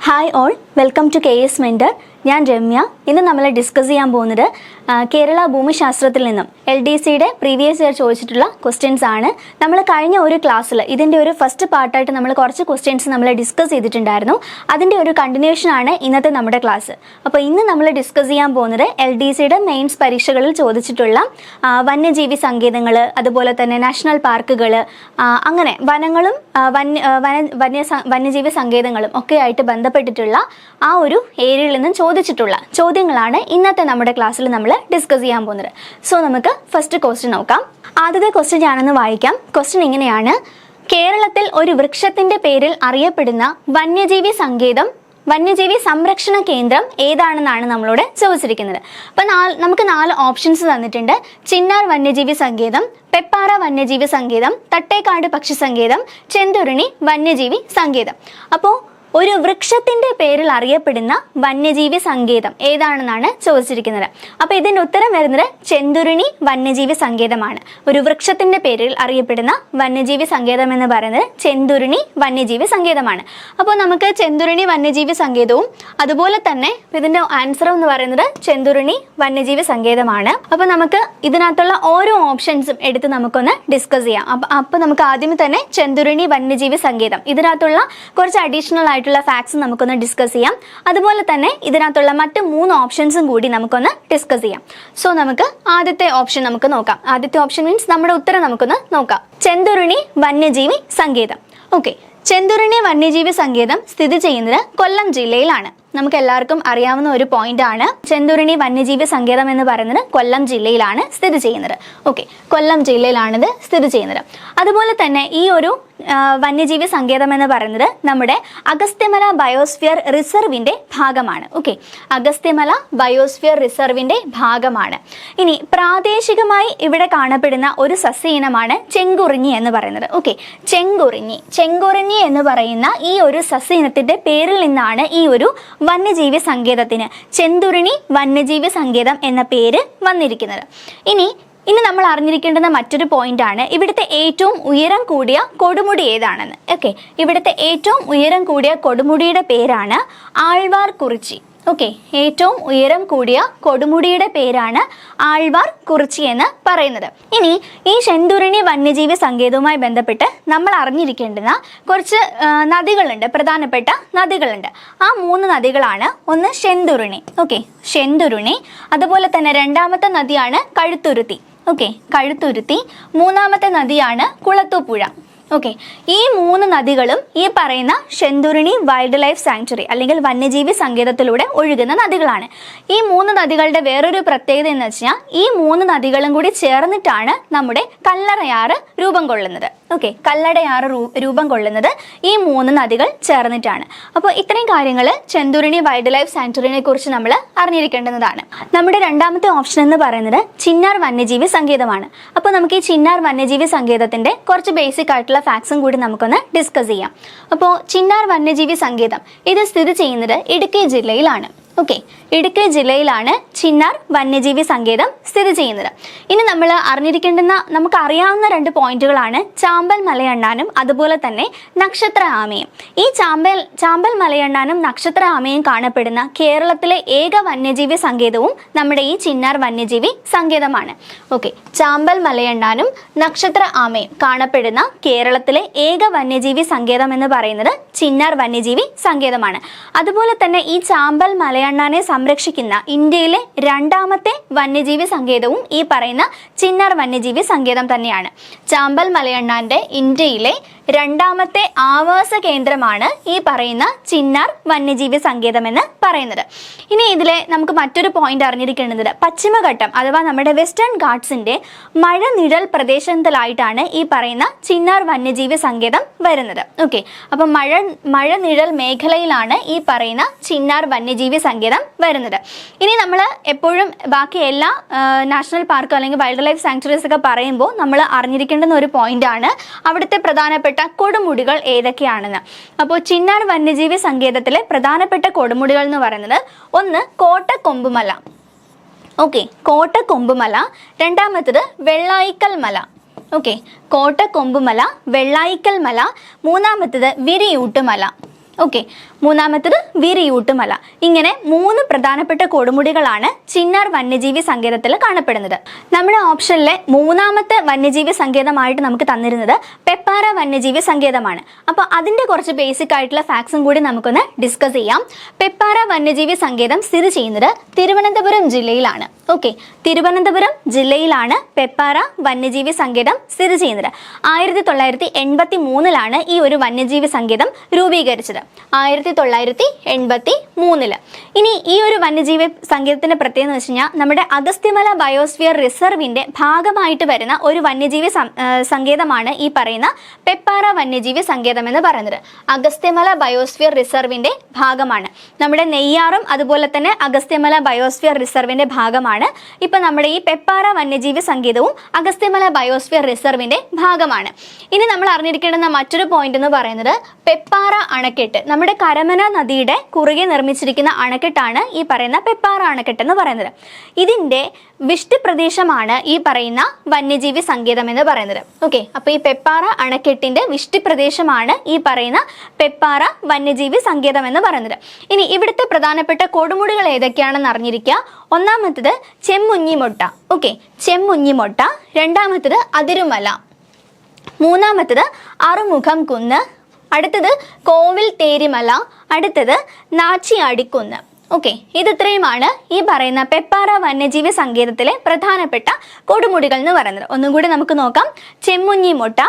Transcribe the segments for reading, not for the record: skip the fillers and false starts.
Hi all, welcome to KS mentor. ഞാൻ രമ്യ. ഇന്ന് നമ്മൾ ഡിസ്കസ് ചെയ്യാൻ പോകുന്നത് കേരള ഭൂമിശാസ്ത്രത്തിൽ നിന്നും LDCയുടെ പ്രീവിയസ് ഇയർ ചോദിച്ചിട്ടുള്ള ക്വസ്റ്റ്യൻസ് ആണ്. നമ്മൾ കഴിഞ്ഞ ഒരു ക്ലാസ്സിൽ ഇതിൻ്റെ ഒരു ഫസ്റ്റ് പാർട്ടായിട്ട് നമ്മൾ കുറച്ച് ക്വസ്റ്റ്യൻസ് നമ്മൾ ഡിസ്കസ് ചെയ്തിട്ടുണ്ടായിരുന്നു. അതിൻ്റെ ഒരു കണ്ടിന്യൂഷൻ ആണ് ഇന്നത്തെ നമ്മുടെ ക്ലാസ്. അപ്പോൾ ഇന്ന് നമ്മൾ ഡിസ്കസ് ചെയ്യാൻ പോകുന്നത് LDCയുടെ മെയിൻസ് പരീക്ഷകളിൽ ചോദിച്ചിട്ടുള്ള വന്യജീവി സങ്കേതങ്ങൾ, അതുപോലെ തന്നെ നാഷണൽ പാർക്കുകൾ, അങ്ങനെ വനങ്ങളും വന്യജീവി സങ്കേതങ്ങളും ഒക്കെ ആയിട്ട് ബന്ധപ്പെട്ടിട്ടുള്ള ആ ഒരു ഏരിയയിൽ നിന്നും ചോദിച്ചിട്ടുള്ള ചോദ്യങ്ങളാണ് ഇന്നത്തെ നമ്മുടെ ക്ലാസ്സിൽ നമ്മൾ ഡിസ്കസ് ചെയ്യാൻ പോകുന്നത്. സോ നമുക്ക് ഫസ്റ്റ് ക്വസ്റ്റ്യൻ നോക്കാം. ആദ്യത്തെ ക്വസ്റ്റ്യൻ ഞാനൊന്ന് വായിക്കാം. ക്വസ്റ്റ്യൻ ഇങ്ങനെയാണ്: കേരളത്തിൽ ഒരു വൃക്ഷത്തിന്റെ പേരിൽ അറിയപ്പെടുന്ന വന്യജീവി സംരക്ഷണ കേന്ദ്രം ഏതാണെന്നാണ് നമ്മളോട് ചോദിച്ചിരിക്കുന്നത്. അപ്പം നമുക്ക് 4 ഓപ്ഷൻസ് തന്നിട്ടുണ്ട്. ചിന്നാർ വന്യജീവി സങ്കേതം, പെപ്പാറ വന്യജീവി സങ്കേതം, തട്ടേക്കാട് പക്ഷി സങ്കേതം, ചെന്തുരുണി വന്യജീവി സങ്കേതം. അപ്പോൾ ഒരു വൃക്ഷത്തിന്റെ പേരിൽ അറിയപ്പെടുന്ന വന്യജീവി സങ്കേതം ഏതാണെന്നാണ് ചോദിച്ചിരിക്കുന്നത്. അപ്പോൾ ഇതിൻ്റെ ഉത്തരം വരുന്നത് ചെന്തുരുണി വന്യജീവി സങ്കേതമാണ്. ഒരു വൃക്ഷത്തിന്റെ പേരിൽ അറിയപ്പെടുന്ന വന്യജീവി സങ്കേതം എന്ന് പറയുന്നത് ചെന്തുരുണി വന്യജീവി സങ്കേതമാണ്. അപ്പോൾ നമുക്ക് ചെന്തുരുണി വന്യജീവി സങ്കേതവും അതുപോലെ തന്നെ ഇതിൻ്റെ ആൻസർ എന്ന് പറയുന്നത് ചെന്തുരുണി വന്യജീവി സങ്കേതമാണ്. അപ്പോൾ നമുക്ക് ഇതിനകത്തുള്ള ഓരോ ഓപ്ഷൻസും എടുത്ത് നമുക്കൊന്ന് ഡിസ്കസ് ചെയ്യാം. അപ്പോൾ നമുക്ക് ആദ്യമേ തന്നെ ചെന്തുരുണി വന്യജീവി സങ്കേതം, ഇതിനകത്തുള്ള കുറച്ച് അഡീഷണൽ ആയിട്ടുള്ള ഫാക്ട്സ് നമുക്കൊന്ന് ഡിസ്കസ് ചെയ്യാം. അതുപോലെ തന്നെ ഇതിനകത്തുള്ള മറ്റ് 3 ഓപ്ഷൻസും കൂടി നമുക്കൊന്ന് ഡിസ്കസ് ചെയ്യാം. സോ നമുക്ക് ആദ്യത്തെ ഓപ്ഷൻ നമുക്ക് നോക്കാം. ആദ്യത്തെ ഓപ്ഷൻ മീൻസ് നമ്മുടെ ഉത്തരം നമുക്കൊന്ന് നോക്കാം. ചെന്തുരുണി വന്യജീവി സങ്കേതം. ഓക്കെ, ചെന്തുരുണി വന്യജീവി സങ്കേതം സ്ഥിതി ചെയ്യുന്നത് കൊല്ലം ജില്ലയിലാണ്. നമുക്ക് എല്ലാവർക്കും അറിയാവുന്ന ഒരു പോയിന്റ് ആണ്. ചെന്തുരുണി വന്യജീവി സങ്കേതം എന്ന് പറയുന്നത് കൊല്ലം ജില്ലയിലാണ് സ്ഥിതി ചെയ്യുന്നത്. ഓക്കെ, കൊല്ലം ജില്ലയിലാണിത് സ്ഥിതി ചെയ്യുന്നത്. അതുപോലെ തന്നെ ഈ ഒരു വന്യജീവി സങ്കേതം എന്ന് പറയുന്നത് നമ്മുടെ അഗസ്ത്യമല ബയോസ്ഫിയർ റിസർവിന്റെ ഭാഗമാണ്. ഓക്കെ, അഗസ്ത്യമല ബയോസ്ഫിയർ റിസർവിന്റെ ഭാഗമാണ്. ഇനി പ്രാദേശികമായി ഇവിടെ കാണപ്പെടുന്ന ഒരു സസ്യ ഇനമാണ് ചെങ്കുറിഞ്ഞി എന്ന് പറയുന്നത്. ഓക്കെ, ചെങ്കുറിഞ്ഞി എന്ന് പറയുന്ന ഈ ഒരു സസ്യ ഇനത്തിന്റെ പേരിൽ നിന്നാണ് ഈ ഒരു വന്യജീവി സങ്കേതത്തിന് ചെന്തുരുണി വന്യജീവി സങ്കേതം എന്ന പേര് വന്നിരിക്കുന്നത്. ഇനി നമ്മൾ അറിഞ്ഞിരിക്കേണ്ടുന്ന മറ്റൊരു പോയിന്റ് ആണ് ഇവിടുത്തെ ഏറ്റവും ഉയരം കൂടിയ കൊടുമുടി ഏതാണെന്ന്. ഓക്കെ, ഇവിടുത്തെ ഏറ്റവും ഉയരം കൂടിയ കൊടുമുടിയുടെ പേരാണ് ആൾവാർ കുറിച്ചി. ഓക്കെ, ഏറ്റവും ഉയരം കൂടിയ കൊടുമുടിയുടെ പേരാണ് ആൾവാർ കുറിച്ചി എന്ന് പറയുന്നത്. ഇനി ഈ ചെന്തുരുണി വന്യജീവി സങ്കേതവുമായി ബന്ധപ്പെട്ട് നമ്മൾ അറിഞ്ഞിരിക്കേണ്ടുന്ന കുറച്ച് നദികളുണ്ട്, പ്രധാനപ്പെട്ട നദികളുണ്ട്. ആ 3 നദികളാണ്. ഒന്ന് ചെന്തുരുണി. ഓക്കെ, ചെന്തുരുണി. അതുപോലെ തന്നെ രണ്ടാമത്തെ നദിയാണ് കഴുത്തുരുത്തി. ഓക്കെ, കഴുത്തുരുത്തി. മൂന്നാമത്തെ നദിയാണ് കുളത്തൂപ്പുഴ. ഓക്കെ, ഈ 3 നദികളും ഈ പറയുന്ന ചെന്തുരുണി വൈൽഡ് ലൈഫ് സാങ്ച്വറി അല്ലെങ്കിൽ വന്യജീവി സങ്കേതത്തിലൂടെ ഒഴുകുന്ന നദികളാണ്. ഈ 3 നദികളുടെ വേറൊരു പ്രത്യേകത എന്ന് വെച്ചാൽ ഈ 3 നദികളും കൂടി ചേർന്നിട്ടാണ് നമ്മുടെ കല്ലടയാറ് രൂപം കൊള്ളുന്നത്. ഓക്കെ, കല്ലടയാറ് രൂപം കൊള്ളുന്നത് ഈ 3 നദികൾ ചേർന്നിട്ടാണ്. അപ്പോൾ ഇത്രയും കാര്യങ്ങൾ ചെന്തുരുണി വൈൽഡ് ലൈഫ് സാങ്ച്വറിനെ കുറിച്ച് നമ്മൾ അറിഞ്ഞിരിക്കേണ്ടതാണ്. നമ്മുടെ രണ്ടാമത്തെ ഓപ്ഷൻ എന്ന് പറയുന്നത് ചിന്നാർ വന്യജീവി സങ്കേതമാണ്. അപ്പോൾ നമുക്ക് ഈ ചിന്നാർ വന്യജീവി സങ്കേതത്തിന്റെ കുറച്ച് ബേസിക് ആയിട്ടുള്ള ഫാക്ട്സും കൂടി നമുക്കൊന്ന് ഡിസ്കസ് ചെയ്യാം. അപ്പോൾ ചിന്നാർ വന്യജീവി സങ്കേതം ഇത് സ്ഥിതി ചെയ്യുന്നത് ഇടുക്കി ജില്ലയിലാണ്. ഓക്കെ, ഇടുക്കി ജില്ലയിലാണ് ചിന്നാർ വന്യജീവി സങ്കേതം സ്ഥിതി ചെയ്യുന്നത്. ഇനി നമ്മൾ അറിഞ്ഞിരിക്കേണ്ടുന്ന നമുക്ക് അറിയാവുന്ന 2 പോയിന്റുകളാണ് ചാമ്പൽ മലയണ്ണാനും അതുപോലെ തന്നെ നക്ഷത്ര ആമയും. ഈ ചാമ്പൽ മലയണ്ണാനും നക്ഷത്ര ആമയും കാണപ്പെടുന്ന കേരളത്തിലെ ഏക വന്യജീവി സങ്കേതവും നമ്മുടെ ഈ ചിന്നാർ വന്യജീവി സങ്കേതമാണ്. ഓക്കെ, ചാമ്പൽ മലയണ്ണാനും നക്ഷത്ര ആമയും കാണപ്പെടുന്ന കേരളത്തിലെ ഏക വന്യജീവി സങ്കേതം എന്ന് പറയുന്നത് ചിന്നാർ വന്യജീവി സങ്കേതമാണ്. അതുപോലെ തന്നെ ഈ ചാമ്പൽ മലയണ്ണാനെ സംരക്ഷിക്കുന്ന ഇന്ത്യയിലെ 2ാമത്തെ വന്യജീവി സങ്കേതവും ഈ പറയുന്ന ചിന്നാർ വന്യജീവി സങ്കേതം തന്നെയാണ്. ചാമ്പൽ മലയണ്ണാന്റെ ഇന്ത്യയിലെ 2ാമത്തെ ആവാസ കേന്ദ്രമാണ് ഈ പറയുന്ന ചിന്നാർ വന്യജീവി സങ്കേതം എന്ന് പറയുന്നത്. ഇനി ഇതിലെ നമുക്ക് മറ്റൊരു പോയിന്റ് അറിഞ്ഞിരിക്കേണ്ടത് പശ്ചിമഘട്ടം അഥവാ നമ്മുടെ വെസ്റ്റേൺ ഘാട്സിന്റെ മഴനിഴൽ പ്രദേശത്തിലായിട്ടാണ് ഈ പറയുന്ന ചിന്നാർ വന്യജീവി സങ്കേതം വരുന്നത്. ഓക്കെ, അപ്പം മഴനിഴൽ മേഖലയിലാണ് ഈ പറയുന്ന ചിന്നാർ വന്യജീവി സങ്കേതം വരുന്നത്. ഇനി നമ്മൾ എപ്പോഴും ബാക്കി എല്ലാ നാഷണൽ പാർക്കോ അല്ലെങ്കിൽ വൈൽഡ് ലൈഫ് സാങ്ച്വറീസ് ഒക്കെ പറയുമ്പോൾ നമ്മൾ അറിഞ്ഞിരിക്കേണ്ടുന്ന ഒരു പോയിന്റ് ആണ് അവിടുത്തെ പ്രധാനപ്പെട്ട കൊടുമുടികൾ ഏതൊക്കെയാണെന്ന്. അപ്പോൾ ചിന്നാർ വന്യജീവി സങ്കേതത്തിലെ പ്രധാനപ്പെട്ട കൊടുമുടികൾ എന്ന് പറയുന്നത് ഒന്ന് കോട്ടക്കൊമ്പുമല. ഓക്കെ, കോട്ടക്കൊമ്പുമല. രണ്ടാമത്തത് വെള്ളായിക്കൽ മല. ഓക്കെ, കോട്ടക്കൊമ്പുമല, വെള്ളായിക്കൽ മല. മൂന്നാമത്തത് വിരിയൂട്ടുമല. ഓക്കെ, മൂന്നാമത്തത് വിരിയൂട്ടുമല. ഇങ്ങനെ 3 പ്രധാനപ്പെട്ട കൊടുമുടികളാണ് ചിന്നാർ വന്യജീവി സങ്കേതത്തിൽ കാണപ്പെടുന്നത്. നമ്മുടെ ഓപ്ഷനിലെ മൂന്നാമത്തെ വന്യജീവി സങ്കേതമായിട്ട് നമുക്ക് തന്നിരുന്നത് പെപ്പാറ വന്യജീവി സങ്കേതമാണ്. അപ്പോൾ അതിന്റെ കുറച്ച് ബേസിക് ആയിട്ടുള്ള ഫാക്ട്സും കൂടി നമുക്കൊന്ന് ഡിസ്കസ് ചെയ്യാം. പെപ്പാറ വന്യജീവി സങ്കേതം സ്ഥിതി ചെയ്യുന്നത് തിരുവനന്തപുരം ജില്ലയിലാണ്. ഓക്കെ, തിരുവനന്തപുരം ജില്ലയിലാണ് പെപ്പാറ വന്യജീവി സങ്കേതം സ്ഥിതി ചെയ്യുന്നത്. 1983 ഈ ഒരു വന്യജീവി സങ്കേതം രൂപീകരിച്ചത്. 1983. ഇനി ഈ ഒരു വന്യജീവി സങ്കേതത്തിന്റെ പ്രത്യേകത എന്ന് വെച്ച് കഴിഞ്ഞാൽ നമ്മുടെ അഗസ്ത്യമല ബയോസ്ഫിയർ റിസർവിന്റെ ഭാഗമായിട്ട് വരുന്ന ഒരു വന്യജീവി സങ്കേതമാണ് ഈ പറയുന്ന പെപ്പാറ വന്യജീവി സങ്കേതം എന്ന് പറയുന്നത്. അഗസ്ത്യമല ബയോസ്ഫിയർ റിസർവിന്റെ ഭാഗമാണ്. നമ്മുടെ നെയ്യാറും അതുപോലെ തന്നെ അഗസ്ത്യമല ബയോസ്ഫിയർ റിസർവിന്റെ ഭാഗമാണ്. ഇപ്പൊ നമ്മുടെ ഈ പെപ്പാറ വന്യജീവി സങ്കേതവും അഗസ്ത്യമല ബയോസ്ഫിയർ റിസർവിന്റെ ഭാഗമാണ്. ഇനി നമ്മൾ അറിഞ്ഞിരിക്കേണ്ടുന്ന മറ്റൊരു പോയിന്റ് എന്ന് പറയുന്നത് പെപ്പാറ അണക്കെട്ട്. നമ്മുടെ കരമന നദിയുടെ കുറുകെ നിർമ്മിച്ചിരിക്കുന്ന അണക്കെട്ടാണ് ഈ പറയുന്ന പെപ്പാറ അണക്കെട്ട് എന്ന് പറയുന്നത്. ഇതിന്റെ വിഷ്ടി പ്രദേശമാണ് ഈ പറയുന്ന വന്യജീവി സങ്കേതം എന്ന് പറയുന്നത്. ഓക്കെ, അപ്പൊ ഈ പെപ്പാറ അണക്കെട്ടിന്റെ വിഷ്ടി പ്രദേശമാണ് ഈ പറയുന്ന പെപ്പാറ വന്യജീവി സങ്കേതം എന്ന് പറയുന്നത്. ഇനി ഇവിടുത്തെ പ്രധാനപ്പെട്ട കൊടുമുടികൾ ഏതൊക്കെയാണെന്ന് അറിഞ്ഞിരിക്കുക. ഒന്നാമത്തത് ചെമ്മുഞ്ഞിമൊട്ട. ഓക്കെ, ചെമ്മുഞ്ഞിമൊട്ട. രണ്ടാമത്തത് അതിരുമല. മൂന്നാമത്തത് അറുമുഖം കുന്ന്. അടുത്തത് കോവിൽ തേരിമല. അടുത്തത് നാച്ചിയാടിക്കുന്ന്. ഓക്കെ, ഇതിത്രയുമാണ് ഈ പറയുന്ന പെപ്പാറ വന്യജീവി സങ്കേതത്തിലെ പ്രധാനപ്പെട്ട കൊടുമുടികൾ എന്ന് പറയുന്നത്. ഒന്നും കൂടി നമുക്ക് നോക്കാം. ചെമ്മുഞ്ഞിമൊട്ട,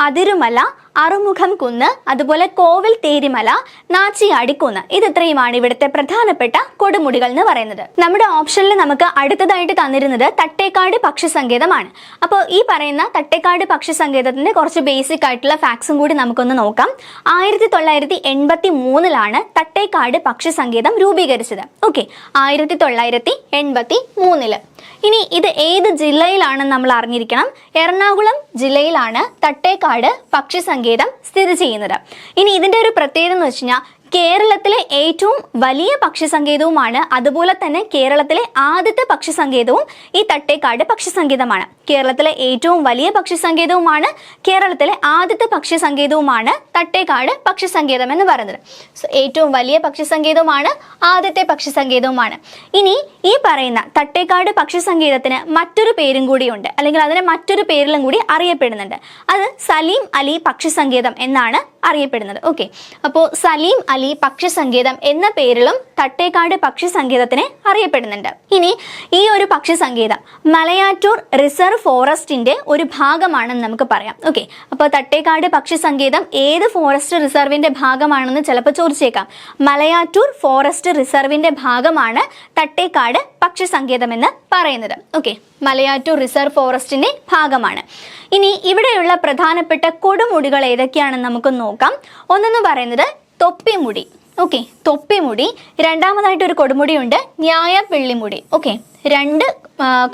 അതിരുമല, അറുമുഖം കുന്ന്, അതുപോലെ കോവിൽ തേരിമല, നാച്ചിയാടിക്കുന്ന്. ഇതിത്രയുമാണ് ഇവിടുത്തെ പ്രധാനപ്പെട്ട കൊടുമുടികൾ എന്ന് പറയുന്നത്. നമ്മുടെ ഓപ്ഷനിൽ നമുക്ക് അടുത്തതായിട്ട് തന്നിരുന്നത് തട്ടേക്കാട് പക്ഷി സങ്കേതമാണ്. അപ്പോൾ ഈ പറയുന്ന തട്ടേക്കാട് പക്ഷി സങ്കേതത്തിന്റെ കുറച്ച് ബേസിക് ആയിട്ടുള്ള ഫാക്ട്സും കൂടി നമുക്കൊന്ന് നോക്കാം. 1983 തട്ടേക്കാട് പക്ഷി സങ്കേതം രൂപീകരിച്ചത്. ഓക്കെ, 1983. ഇനി ഇത് ഏത് ജില്ലയിലാണെന്ന് നമ്മൾ അറിഞ്ഞിരിക്കണം. എറണാകുളം ജില്ലയിലാണ് തട്ടേക്കാട് പക്ഷി സങ്കേതം സ്ഥിതി ചെയ്യുന്നത്. ഇനി ഇതിന്റെ ഒരു പ്രത്യേകത എന്ന് വെച്ച് കഴിഞ്ഞാൽ കേരളത്തിലെ ഏറ്റവും വലിയ പക്ഷി സങ്കേതവുമാണ്. അതുപോലെ തന്നെ കേരളത്തിലെ ആദ്യത്തെ പക്ഷി സങ്കേതവും ഈ തട്ടേക്കാട് പക്ഷി സങ്കേതമാണ്. കേരളത്തിലെ ഏറ്റവും വലിയ പക്ഷി സങ്കേതവുമാണ്, കേരളത്തിലെ ആദ്യത്തെ പക്ഷി സങ്കേതവുമാണ് തട്ടേക്കാട് പക്ഷി സങ്കേതം എന്ന് പറയുന്നത്. സോ ഏറ്റവും വലിയ പക്ഷി സങ്കേതവുമാണ്, ആദ്യത്തെ പക്ഷി സങ്കേതവുമാണ്. ഇനി ഈ പറയുന്ന തട്ടേക്കാട് പക്ഷി സങ്കേതത്തിന് മറ്റൊരു പേരും കൂടിയുണ്ട്, അല്ലെങ്കിൽ അതിനെ മറ്റൊരു പേരിലും കൂടി അറിയപ്പെടുന്നുണ്ട്. അത് സലീം അലി പക്ഷി സങ്കേതം എന്നാണ് അറിയപ്പെടുന്നത്. ഓക്കെ, അപ്പോൾ സലീം അലി പക്ഷി സങ്കേതം എന്ന പേരിലും തട്ടേക്കാട് പക്ഷി സങ്കേതത്തിനെ അറിയപ്പെടുന്നുണ്ട്. ഇനി ഈ ഒരു പക്ഷി സങ്കേതം മലയാറ്റൂർ റിസർവ് ഫോറസ്റ്റിന്റെ ഒരു ഭാഗമാണെന്ന് നമുക്ക് പറയാം. ഓക്കെ, അപ്പോൾ തട്ടേക്കാട് പക്ഷി സങ്കേതം ഏത് ഫോറസ്റ്റ് റിസർവിന്റെ ഭാഗമാണെന്ന് ചിലപ്പോൾ ചോദിച്ചേക്കാം. മലയാറ്റൂർ ഫോറസ്റ്റ് റിസർവിന്റെ ഭാഗമാണ് തട്ടേക്കാട് പക്ഷി സങ്കേതം എന്ന് പറയുന്നത്. ഓക്കെ, മലയാറ്റൂർ റിസർവ് ഫോറസ്റ്റിന്റെ ഭാഗമാണ്. ഇനി ഇവിടെയുള്ള പ്രധാനപ്പെട്ട കൊടുമുടികൾ ഏതൊക്കെയാണെന്ന് നമുക്ക് നോക്കാം. ഒന്നെന്ന് പറയുന്നത് തൊപ്പിമുടി. ഓക്കെ, തൊപ്പിമുടി. രണ്ടാമതായിട്ട് ഒരു കൊടുമുടിയുണ്ട്, ന്യായപ്പിള്ളിമുടി. ഓക്കെ, 2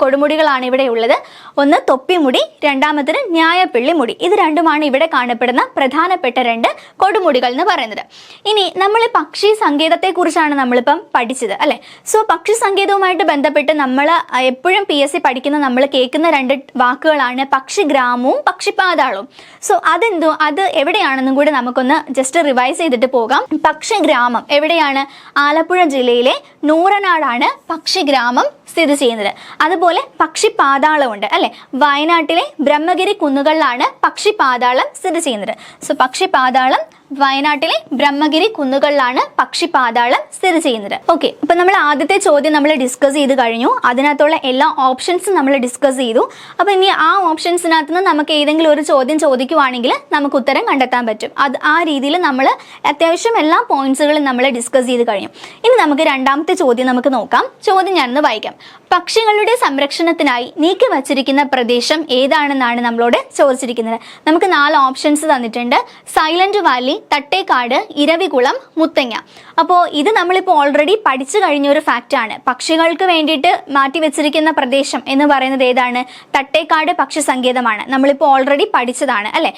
കൊടുമുടികളാണ് ഇവിടെ ഉള്ളത്. ഒന്ന് തൊപ്പിമുടി, രണ്ടാമത്തേത് ന്യായപ്പിള്ളിമുടി. ഇത് രണ്ടുമാണ് ഇവിടെ കാണപ്പെടുന്ന പ്രധാനപ്പെട്ട 2 കൊടുമുടികൾ എന്ന് പറയുന്നത്. ഇനി നമ്മൾ പക്ഷി സങ്കേതത്തെ കുറിച്ചാണ് നമ്മളിപ്പം പഠിച്ചത് അല്ലെ. സോ പക്ഷി സങ്കേതവുമായിട്ട് ബന്ധപ്പെട്ട് നമ്മൾ എപ്പോഴും PSC പഠിക്കുന്ന നമ്മൾ കേൾക്കുന്ന 2 വാക്കുകളാണ് പക്ഷിഗ്രാമവും പക്ഷിപാതാളവും. സോ അത് എവിടെയാണെന്നും കൂടി നമുക്കൊന്ന് ജസ്റ്റ് റിവൈസ് ചെയ്തിട്ട് പോകാം. പക്ഷിഗ്രാമം എവിടെയാണ്? ആലപ്പുഴ ജില്ലയിലെ നൂറനാടാണ് പക്ഷിഗ്രാമം സ്ഥിതി ചെയ്യുന്നത്. അതുപോലെ പക്ഷിപാതാളമുണ്ട് അല്ലെ, വയനാട്ടിലെ ബ്രഹ്മഗിരി കുന്നുകളിലാണ് പക്ഷിപാതാളം സ്ഥിതി ചെയ്യുന്നത്. സോ പക്ഷിപാതാളം വയനാട്ടിലെ ബ്രഹ്മഗിരി കുന്നുകളിലാണ് പക്ഷിപാതാളം സ്ഥിതി ചെയ്യുന്നത്. ഓക്കെ, അപ്പൊ നമ്മൾ ആദ്യത്തെ ചോദ്യം നമ്മൾ ഡിസ്കസ് ചെയ്ത് കഴിഞ്ഞു. അതിനകത്തുള്ള എല്ലാ ഓപ്ഷൻസും നമ്മൾ ഡിസ്കസ് ചെയ്തു. അപ്പൊ ഇനി ആ ഓപ്ഷൻസിനകത്ത് നിന്ന് നമുക്ക് ഏതെങ്കിലും ഒരു ചോദ്യം ചോദിക്കുവാണെങ്കിൽ നമുക്ക് ഉത്തരം കണ്ടെത്താൻ പറ്റും. ആ രീതിയിൽ നമ്മൾ അത്യാവശ്യം എല്ലാ പോയിന്റ്സുകളും നമ്മൾ ഡിസ്കസ് ചെയ്ത് കഴിഞ്ഞു. ഇനി നമുക്ക് രണ്ടാമത്തെ ചോദ്യം നമുക്ക് നോക്കാം. ചോദ്യം ഞാനൊന്ന് വായിക്കാം. പക്ഷികളുടെ സംരക്ഷണത്തിനായി നീക്കി വച്ചിരിക്കുന്ന പ്രദേശം ഏതാണെന്നാണ് നമ്മളോട് ചോദിച്ചിരിക്കുന്നത്. നമുക്ക് 4 ഓപ്ഷൻസ് തന്നിട്ടുണ്ട്. Silent Valley, Thattekad, Eravikulam, Muthanga. അപ്പോൾ ഇത് നമ്മളിപ്പോൾ ഓൾറെഡി പഠിച്ചു കഴിഞ്ഞ ഒരു ഫാക്റ്റാണ്. പക്ഷികൾക്ക് വേണ്ടിയിട്ട് മാറ്റി വെച്ചിരിക്കുന്ന പ്രദേശം എന്ന് പറയുന്നത് ഏതാണ്? തട്ടേക്കാട് പക്ഷി സങ്കേതമാണ്. നമ്മളിപ്പോൾ ഓൾറെഡി പഠിച്ചതാണ് അല്ലെ.